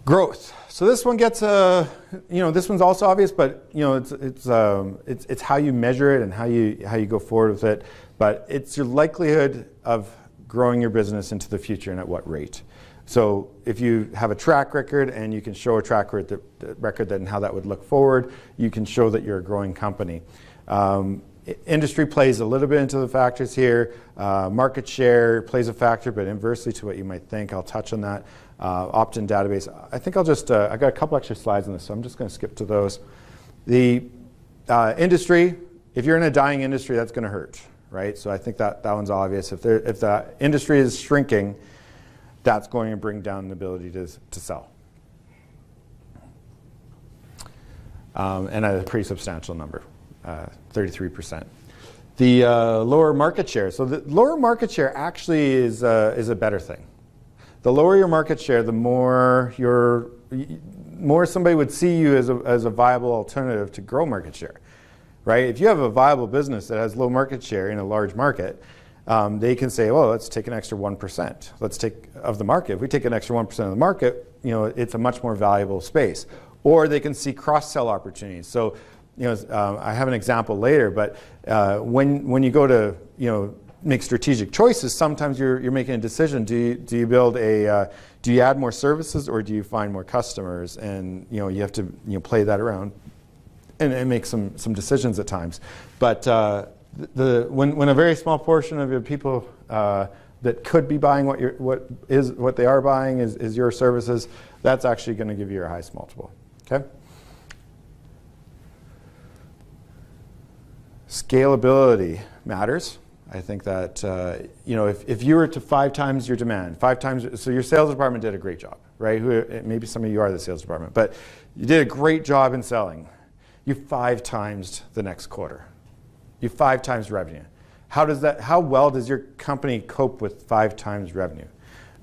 Growth. So this one gets this one's also obvious, but it's how you measure it and how you go forward with it. But it's your likelihood of growing your business into the future and at what rate. So if you have a track record and you can show a track record and how that would look forward, you can show that you're a growing company. Industry plays a little bit into the factors here. Market share plays a factor, but inversely to what you might think. I'll touch on that. Opt-in database. I think I'll just, I got a couple extra slides on this, so I'm just going to skip to those. The industry, if you're in a dying industry, that's going to hurt, right? So I think that one's obvious. If the industry is shrinking, that's going to bring down the ability to sell. And at a pretty substantial number, 33%. The lower market share. So the lower market share actually is a better thing. The lower your market share, the more somebody would see you as a viable alternative to grow market share, right? If you have a viable business that has low market share in a large market, they can say, well, let's take an extra 1%. Let's take of the market. If we take an extra 1% of the market, it's a much more valuable space. Or they can see cross-sell opportunities. So, I have an example later, but when you go to, make strategic choices, sometimes you're making a decision. Do you build do you add more services or do you find more customers? And you have to play that around and make some decisions at times. But when a very small portion of your people that could be buying what they are buying is your services, that's actually going to give you your highest multiple. Okay. Scalability matters. I think that if you were to 5 times your demand, 5 times, so your sales department did a great job, right? Maybe some of you are the sales department, but you did a great job in selling. You 5 times the next quarter. You 5 times revenue. How well does your company cope with 5 times revenue?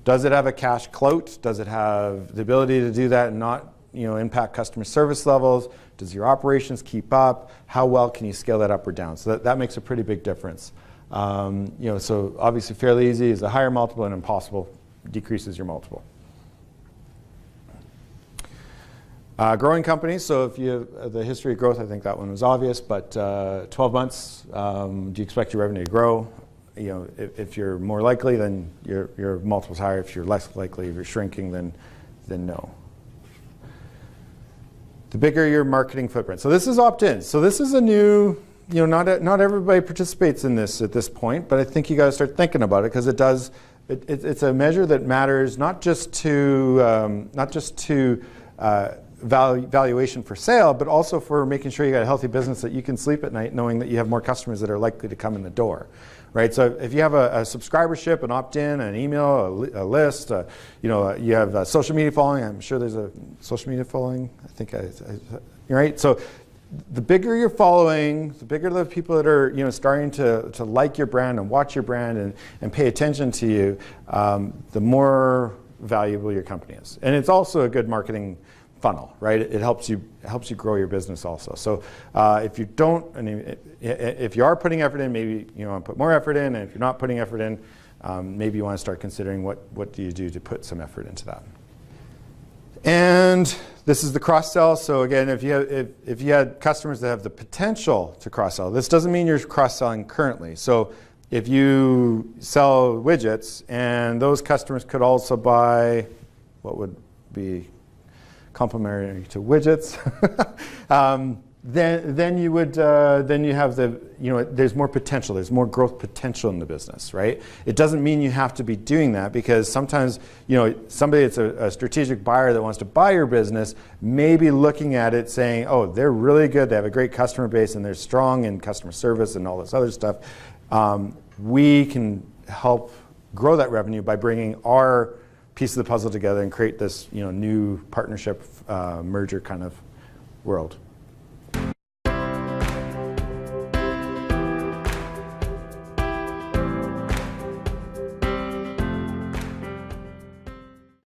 Does it have a cash clout? Does it have the ability to do that and not impact customer service levels? Does your operations keep up? How well can you scale that up or down? So that makes a pretty big difference. So obviously fairly easy is a higher multiple, and impossible decreases your multiple. Growing companies, so if you have the history of growth, I think that one was obvious, but 12 months, do you expect your revenue to grow? If you're more likely, then your multiple's higher. If you're less likely, if you're shrinking, then no. The bigger your marketing footprint. So this is opt-in. So this is a new, not everybody participates in this at this point, but I think you got to start thinking about it because it's a measure that matters not just to valuation for sale, but also for making sure you got a healthy business that you can sleep at night knowing that you have more customers that are likely to come in the door. Right, so if you have a subscribership, an opt-in, an email, a list, you have social media following. I'm sure there's a social media following. I think right. So the bigger your following, the bigger the people that are starting to like your brand and watch your brand and pay attention to you, the more valuable your company is. And it's also a good marketing funnel, right? It helps you grow your business also. So if you don't, if you are putting effort in, maybe you want to put more effort in, and if you're not putting effort in, maybe you want to start considering what do you do to put some effort into that. And this is the cross-sell. So again, if you had customers that have the potential to cross-sell, this doesn't mean you're cross-selling currently. So if you sell widgets and those customers could also buy what would be complementary to widgets, then you have there's more potential, there's more growth potential in the business, right? It doesn't mean you have to be doing that because sometimes somebody that's a strategic buyer that wants to buy your business may be looking at it saying, oh, they're really good, they have a great customer base and they're strong in customer service and all this other stuff. We can help grow that revenue by bringing our piece of the puzzle together and create this new partnership merger kind of world.